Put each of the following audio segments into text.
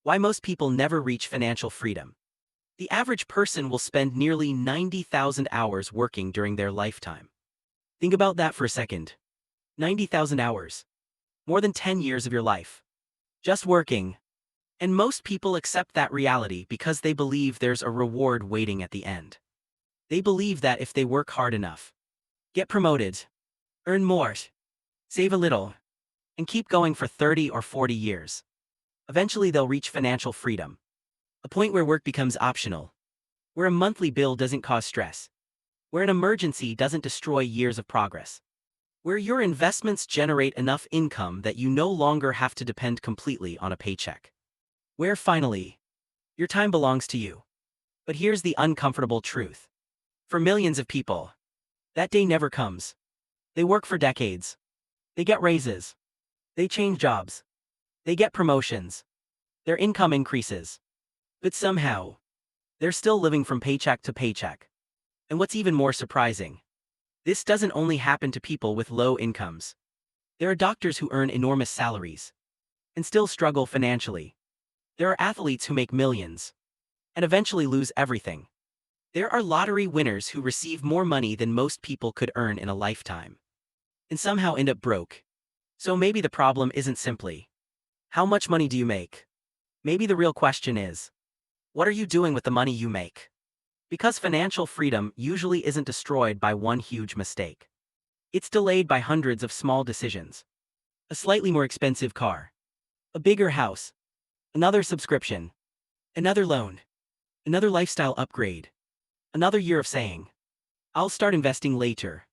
Why most people never reach financial freedom. The average person will spend nearly 90,000 hours working during their lifetime. Think about that for a second. 90,000 hours. More than 10 years of your life. Just working. And most people accept that reality because they believe there's a reward waiting at the end. They believe that if they work hard enough, get promoted, earn more, save a little, and keep going for 30 or 40 years, eventually they'll reach financial freedom. A point where work becomes optional. Where a monthly bill doesn't cause stress. Where an emergency doesn't destroy years of progress. Where your investments generate enough income that you no longer have to depend completely on a paycheck. Where finally, your time belongs to you. But here's the uncomfortable truth. For millions of people, that day never comes. They work for decades. They get raises. They change jobs. They get promotions. Their income increases. But somehow, they're still living from paycheck to paycheck. And what's even more surprising, this doesn't only happen to people with low incomes. There are doctors who earn enormous salaries and still struggle financially. There are athletes who make millions and eventually lose everything. There are lottery winners who receive more money than most people could earn in a lifetime and somehow end up broke. So maybe the problem isn't simply, how much money do you make? Maybe the real question is, what are you doing with the money you make? Because financial freedom usually isn't destroyed by one huge mistake. It's delayed by hundreds of small decisions. A slightly more expensive car. A bigger house. Another subscription. Another loan. Another lifestyle upgrade. Another year of saying, I'll start investing later.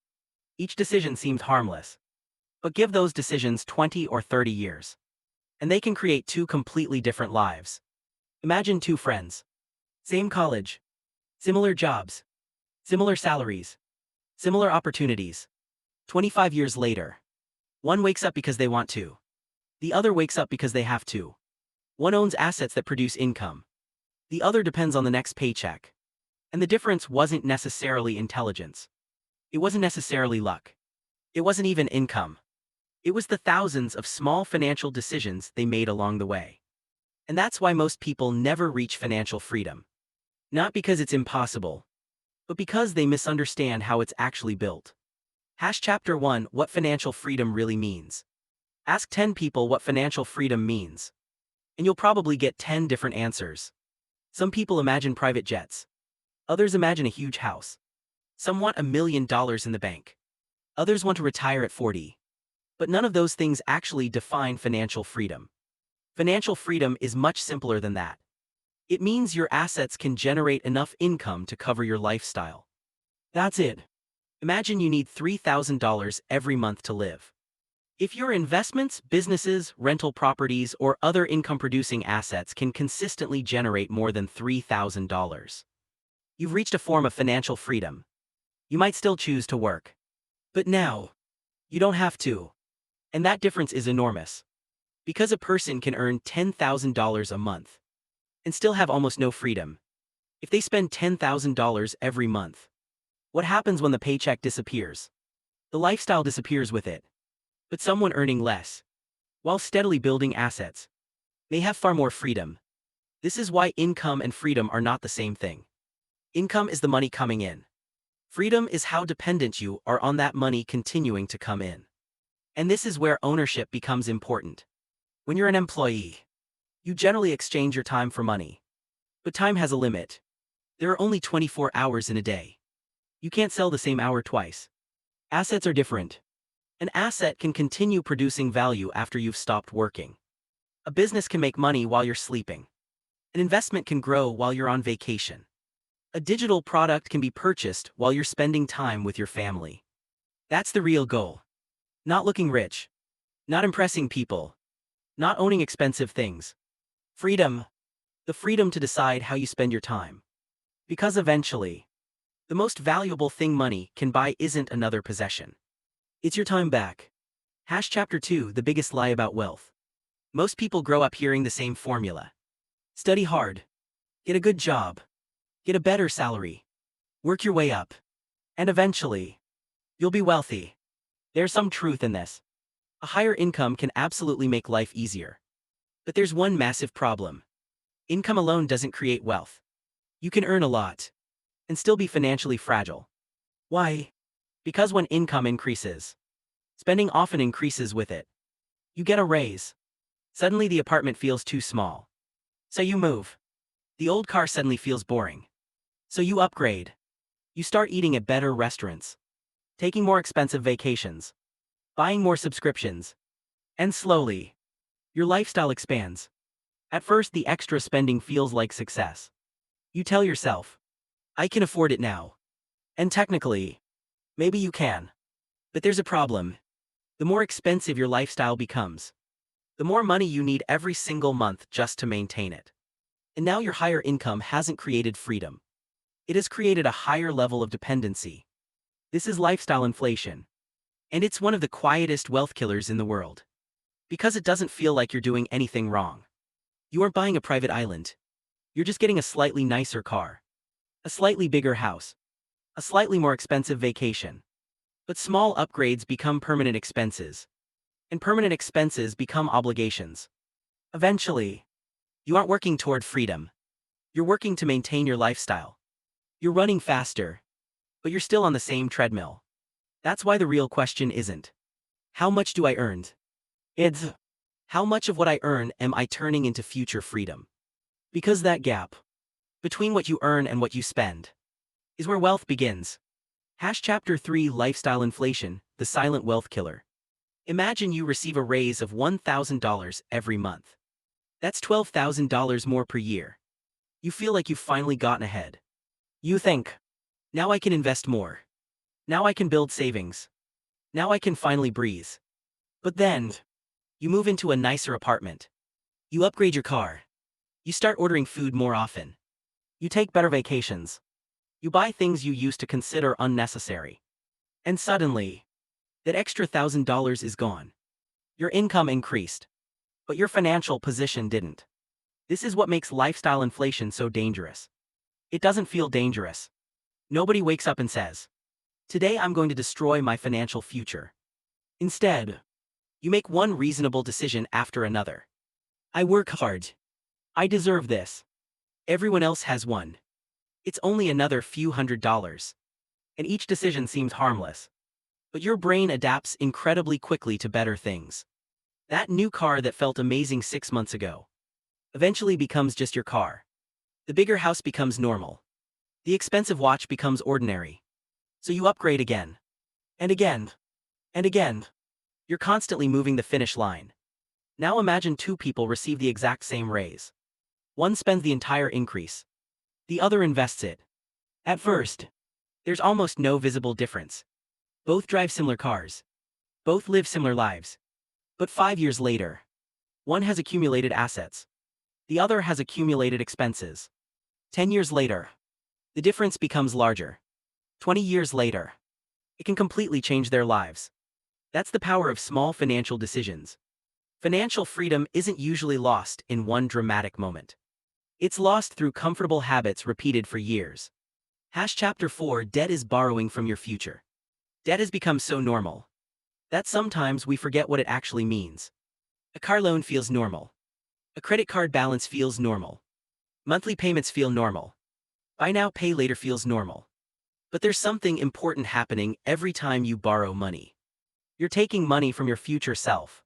Each decision seems harmless. But give those decisions 20 or 30 years. And they can create two completely different lives. Imagine two friends. Same college. Similar jobs. Similar salaries. Similar opportunities. 25 years later. One wakes up because they want to. The other wakes up because they have to. One owns assets that produce income. The other depends on the next paycheck. And the difference wasn't necessarily intelligence. It wasn't necessarily luck. It wasn't even income. It was the thousands of small financial decisions they made along the way. And that's why most people never reach financial freedom. Not because it's impossible, but because they misunderstand how it's actually built. Chapter 1: What financial freedom really means. Ask 10 people what financial freedom means. And you'll probably get 10 different answers. Some people imagine private jets. Others imagine a huge house. Some want $1 million in the bank. Others want to retire at 40. But none of those things actually define financial freedom. Financial freedom is much simpler than that. It means your assets can generate enough income to cover your lifestyle. That's it. Imagine you need $3,000 every month to live. If your investments, businesses, rental properties, or other income-producing assets can consistently generate more than $3,000, you've reached a form of financial freedom. You might still choose to work. But now, you don't have to. And that difference is enormous. Because a person can earn $10,000 a month and still have almost no freedom. If they spend $10,000 every month, what happens when the paycheck disappears? The lifestyle disappears with it. But someone earning less, while steadily building assets, may have far more freedom. This is why income and freedom are not the same thing. Income is the money coming in. Freedom is how dependent you are on that money continuing to come in. And this is where ownership becomes important. When you're an employee, you generally exchange your time for money. But time has a limit. There are only 24 hours in a day. You can't sell the same hour twice. Assets are different. An asset can continue producing value after you've stopped working. A business can make money while you're sleeping. An investment can grow while you're on vacation. A digital product can be purchased while you're spending time with your family. That's the real goal. Not looking rich. Not impressing people. Not owning expensive things. Freedom. The freedom to decide how you spend your time. Because eventually, the most valuable thing money can buy isn't another possession. It's your time back. Chapter 2: The biggest lie about wealth. Most people grow up hearing the same formula. Study hard. Get a good job. Get a better salary. Work your way up. And eventually, you'll be wealthy. There's some truth in this. A higher income can absolutely make life easier. But there's one massive problem. Income alone doesn't create wealth. You can earn a lot and still be financially fragile. Why? Because when income increases, spending often increases with it. You get a raise. Suddenly the apartment feels too small. So you move. The old car suddenly feels boring. So you upgrade. You start eating at better restaurants, taking more expensive vacations, buying more subscriptions. And slowly, your lifestyle expands. At first, the extra spending feels like success. You tell yourself, I can afford it now. And technically, maybe you can. But there's a problem. The more expensive your lifestyle becomes, the more money you need every single month just to maintain it. And now your higher income hasn't created freedom. It has created a higher level of dependency. This is lifestyle inflation. And it's one of the quietest wealth killers in the world. Because it doesn't feel like you're doing anything wrong. You aren't buying a private island. You're just getting a slightly nicer car, a slightly bigger house, a slightly more expensive vacation. But small upgrades become permanent expenses. And permanent expenses become obligations. Eventually, you aren't working toward freedom. You're working to maintain your lifestyle. You're running faster, but you're still on the same treadmill. That's why the real question isn't, how much do I earn? It's, how much of what I earn am I turning into future freedom? Because that gap between what you earn and what you spend is where wealth begins. Chapter 3 Lifestyle Inflation, the Silent Wealth Killer. Imagine you receive a raise of $1,000 every month. That's $12,000 more per year. You feel like you've finally gotten ahead. You think, now I can invest more. Now I can build savings. Now I can finally breathe. But then, you move into a nicer apartment. You upgrade your car. You start ordering food more often. You take better vacations. You buy things you used to consider unnecessary. And suddenly, that extra $1,000 is gone. Your income increased, but your financial position didn't. This is what makes lifestyle inflation so dangerous. It doesn't feel dangerous. Nobody wakes up and says, today I'm going to destroy my financial future. Instead, you make one reasonable decision after another. I work hard. I deserve this. Everyone else has one. It's only another few $100s. And each decision seems harmless. But your brain adapts incredibly quickly to better things. That new car that felt amazing 6 months ago eventually becomes just your car. The bigger house becomes normal. The expensive watch becomes ordinary. So you upgrade again. And again. And again. You're constantly moving the finish line. Now imagine two people receive the exact same raise. One spends the entire increase. The other invests it. At first, there's almost no visible difference. Both drive similar cars. Both live similar lives. But 5 years later, one has accumulated assets. The other has accumulated expenses. 10 years later, the difference becomes larger. 20 years later, it can completely change their lives. That's the power of small financial decisions. Financial freedom isn't usually lost in one dramatic moment. It's lost through comfortable habits repeated for years. Chapter 4 Debt is borrowing from your future. Debt has become so normal that sometimes we forget what it actually means. A car loan feels normal. A credit card balance feels normal. Monthly payments feel normal. Buy now, pay later feels normal. But there's something important happening every time you borrow money. You're taking money from your future self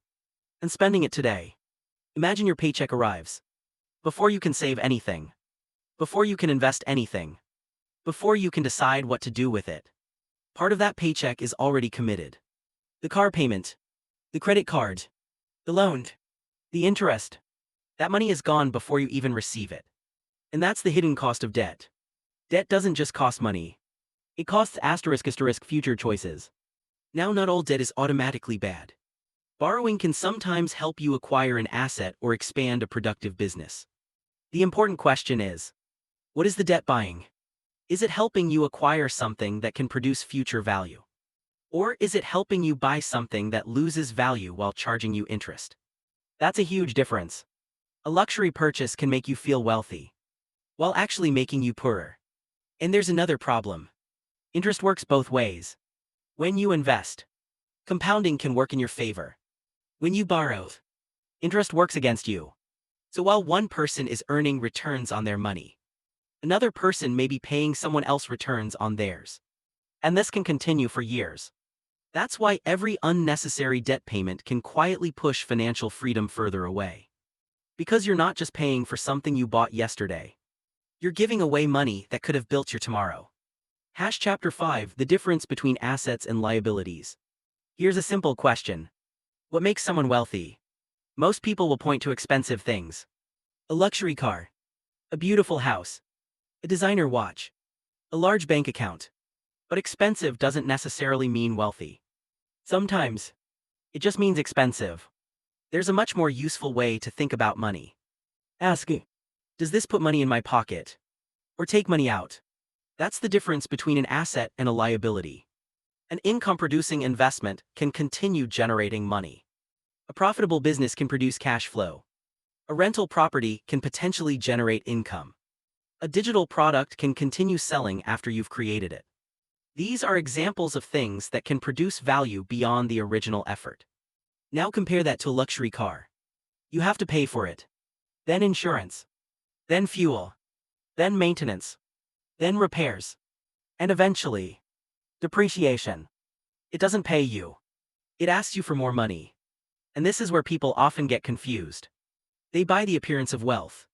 and spending it today. Imagine your paycheck arrives. Before you can save anything. Before you can invest anything. Before you can decide what to do with it. Part of that paycheck is already committed. The car payment. The credit card. The loan. The interest. That money is gone before you even receive it. And that's the hidden cost of debt. Debt doesn't just cost money. It costs ** future choices. Now not all debt is automatically bad. Borrowing can sometimes help you acquire an asset or expand a productive business. The important question is, what is the debt buying? Is it helping you acquire something that can produce future value? Or is it helping you buy something that loses value while charging you interest? That's a huge difference. A luxury purchase can make you feel wealthy, while actually making you poorer. And there's another problem. Interest works both ways. When you invest, compounding can work in your favor. When you borrow, interest works against you. So while one person is earning returns on their money, another person may be paying someone else returns on theirs. And this can continue for years. That's why every unnecessary debt payment can quietly push financial freedom further away. Because you're not just paying for something you bought yesterday. You're giving away money that could have built your tomorrow. Chapter 5: The difference between assets and liabilities. Here's a simple question. What makes someone wealthy? Most people will point to expensive things. A luxury car. A beautiful house. A designer watch. A large bank account. But expensive doesn't necessarily mean wealthy. Sometimes, it just means expensive. There's a much more useful way to think about money. Ask, does this put money in my pocket? Or take money out? That's the difference between an asset and a liability. An income-producing investment can continue generating money. A profitable business can produce cash flow. A rental property can potentially generate income. A digital product can continue selling after you've created it. These are examples of things that can produce value beyond the original effort. Now compare that to a luxury car. You have to pay for it. Then insurance. Then fuel. Then maintenance. Then repairs. And eventually, depreciation. It doesn't pay you. It asks you for more money. And this is where people often get confused. They buy the appearance of wealth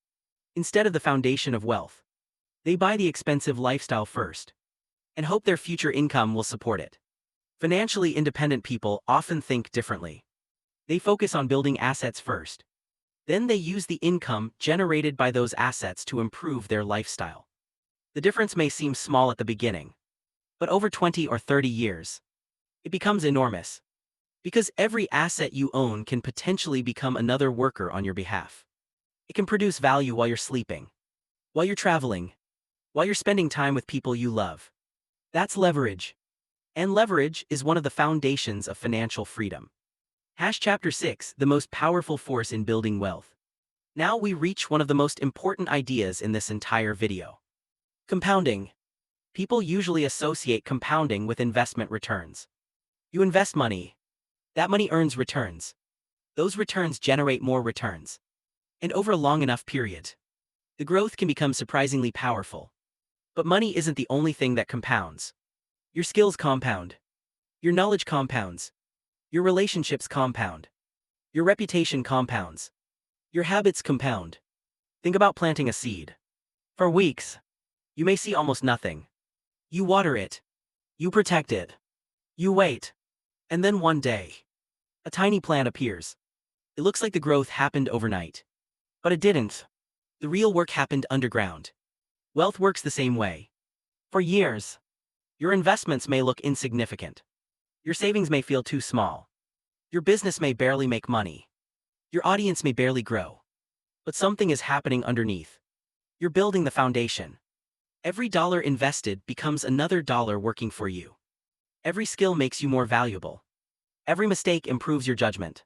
instead of the foundation of wealth. They buy the expensive lifestyle first and hope their future income will support it. Financially independent people often think differently. They focus on building assets first. Then they use the income generated by those assets to improve their lifestyle. The difference may seem small at the beginning, but over 20 or 30 years, it becomes enormous. Because every asset you own can potentially become another worker on your behalf. It can produce value while you're sleeping, while you're traveling, while you're spending time with people you love. That's leverage. And leverage is one of the foundations of financial freedom. Chapter 6: The most powerful force in building wealth. Now we reach one of the most important ideas in this entire video. Compounding. People usually associate compounding with investment returns. You invest money. That money earns returns. Those returns generate more returns. And over a long enough period, the growth can become surprisingly powerful. But money isn't the only thing that compounds. Your skills compound. Your knowledge compounds. Your relationships compound. Your reputation compounds. Your habits compound. Think about planting a seed. For weeks, you may see almost nothing. You water it. You protect it. You wait. And then one day, a tiny plant appears. It looks like the growth happened overnight. But it didn't. The real work happened underground. Wealth works the same way. For years, your investments may look insignificant. Your savings may feel too small. Your business may barely make money. Your audience may barely grow. But something is happening underneath. You're building the foundation. Every dollar invested becomes another dollar working for you. Every skill makes you more valuable. Every mistake improves your judgment.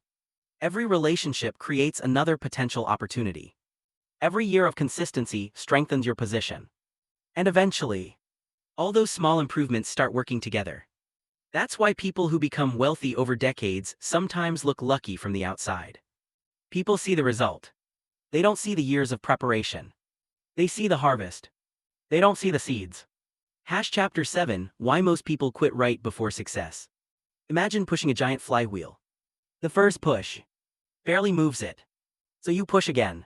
Every relationship creates another potential opportunity. Every year of consistency strengthens your position. And eventually, all those small improvements start working together. That's why people who become wealthy over decades sometimes look lucky from the outside. People see the result. They don't see the years of preparation. They see the harvest. They don't see the seeds. Chapter 7: Why most people quit right before success. Imagine pushing a giant flywheel. The first push barely moves it. So you push again.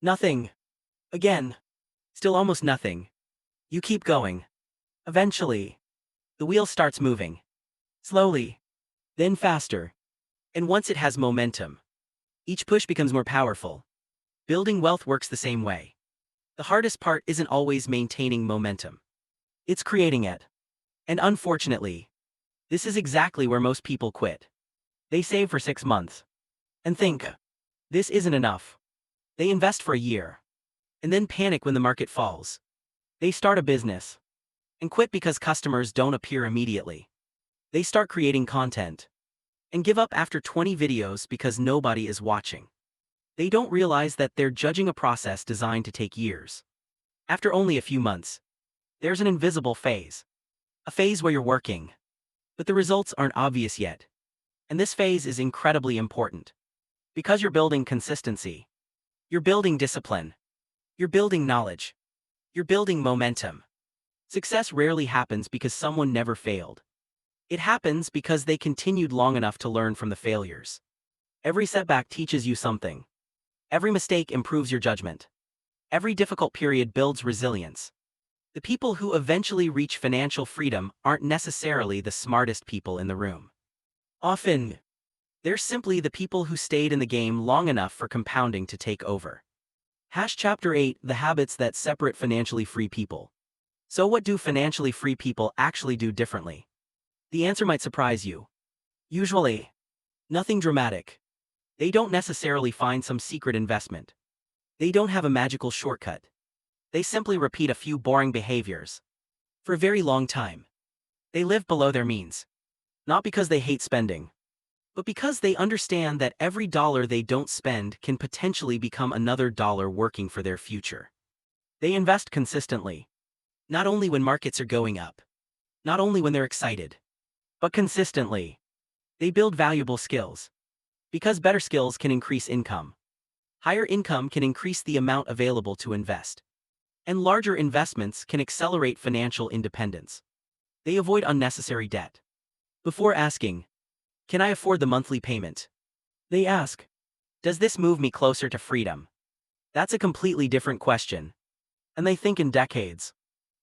Nothing. Again. Still almost nothing. You keep going. Eventually, the wheel starts moving. Slowly. Then faster. And once it has momentum, each push becomes more powerful. Building wealth works the same way. The hardest part isn't always maintaining momentum. It's creating it. And unfortunately, this is exactly where most people quit. They save for 6 months. And think, this isn't enough. They invest for a year. And then panic when the market falls. They start a business. And quit because customers don't appear immediately. They start creating content. And give up after 20 videos because nobody is watching. They don't realize that they're judging a process designed to take years. After only a few months, there's an invisible phase. A phase where you're working. But the results aren't obvious yet. And this phase is incredibly important. Because you're building consistency. You're building discipline. You're building knowledge. You're building momentum. Success rarely happens because someone never failed. It happens because they continued long enough to learn from the failures. Every setback teaches you something. Every mistake improves your judgment. Every difficult period builds resilience. The people who eventually reach financial freedom aren't necessarily the smartest people in the room. Often, they're simply the people who stayed in the game long enough for compounding to take over. Chapter 8: The Habits That Separate Financially Free People. So what do financially free people actually do differently? The answer might surprise you. Usually, nothing dramatic. They don't necessarily find some secret investment. They don't have a magical shortcut. They simply repeat a few boring behaviors. For a very long time, they live below their means. Not because they hate spending, but because they understand that every dollar they don't spend can potentially become another dollar working for their future. They invest consistently. Not only when markets are going up. Not only when they're excited. But consistently. They build valuable skills. Because better skills can increase income. Higher income can increase the amount available to invest. And larger investments can accelerate financial independence. They avoid unnecessary debt. Before asking, "Can I afford the monthly payment?" they ask, "Does this move me closer to freedom?" That's a completely different question. And they think in decades.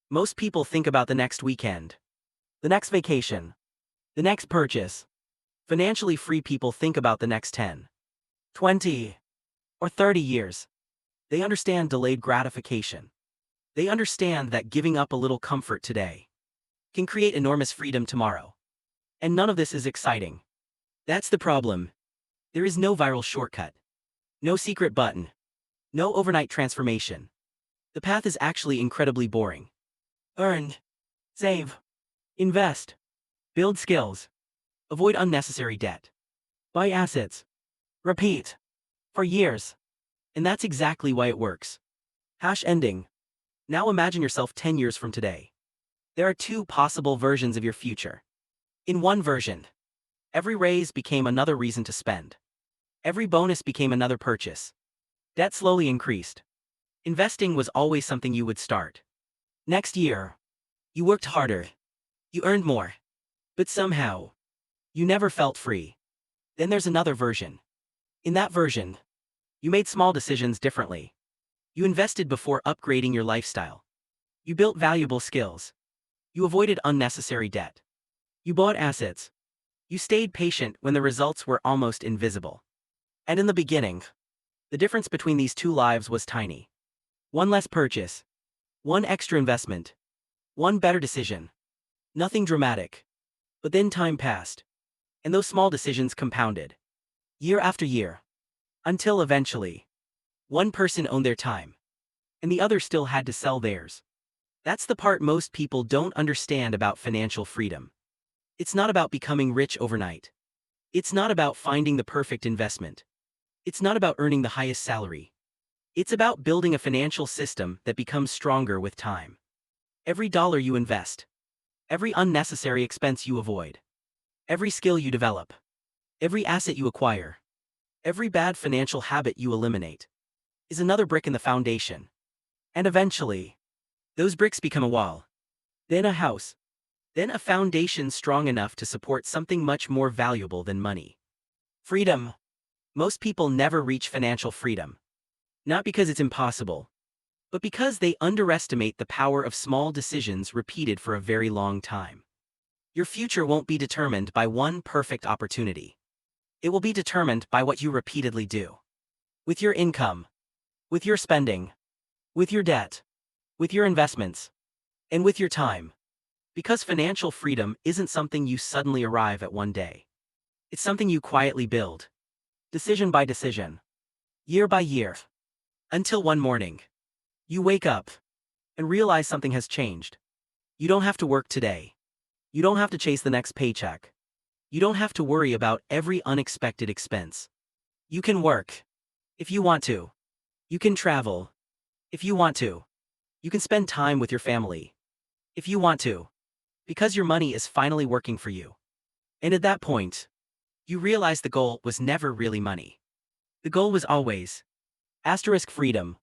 Most people think about the next weekend, the next vacation, the next purchase. Financially free people think about the next 10, 20, or 30 years. They understand delayed gratification. They understand that giving up a little comfort today can create enormous freedom tomorrow. And none of this is exciting. That's the problem. There is no viral shortcut. No secret button. No overnight transformation. The path is actually incredibly boring. Earn. Save. Invest. Build skills. Avoid unnecessary debt. Buy assets. Repeat. For years. And that's exactly why it works. Ending. Now imagine yourself 10 years from today. There are two possible versions of your future. In one version, every raise became another reason to spend. Every bonus became another purchase. Debt slowly increased. Investing was always something you would start. Next year, you worked harder. You earned more. But somehow, you never felt free. Then there's another version. In that version, you made small decisions differently. You invested before upgrading your lifestyle. You built valuable skills. You avoided unnecessary debt. You bought assets. You stayed patient when the results were almost invisible. And in the beginning, the difference between these two lives was tiny. One less purchase. One extra investment. One better decision. Nothing dramatic. But then time passed. And those small decisions compounded. Year after year. Until eventually, one person owned their time. And the other still had to sell theirs. That's the part most people don't understand about financial freedom. It's not about becoming rich overnight. It's not about finding the perfect investment. It's not about earning the highest salary. It's about building a financial system that becomes stronger with time. Every dollar you invest. Every unnecessary expense you avoid. Every skill you develop. Every asset you acquire. Every bad financial habit you eliminate is another brick in the foundation. And eventually, those bricks become a wall. Then a house. Then a foundation strong enough to support something much more valuable than money. Freedom. Most people never reach financial freedom. Not because it's impossible, but because they underestimate the power of small decisions repeated for a very long time. Your future won't be determined by one perfect opportunity. It will be determined by what you repeatedly do. With your income. With your spending. With your debt. With your investments. And with your time. Because financial freedom isn't something you suddenly arrive at one day. It's something you quietly build. Decision by decision. Year by year. Until one morning, you wake up and realize something has changed. You don't have to work today. You don't have to chase the next paycheck. You don't have to worry about every unexpected expense. You can work if you want to. You can travel if you want to. You can spend time with your family if you want to. Because your money is finally working for you. And at that point, you realize the goal was never really money. The goal was always Asterisk freedom.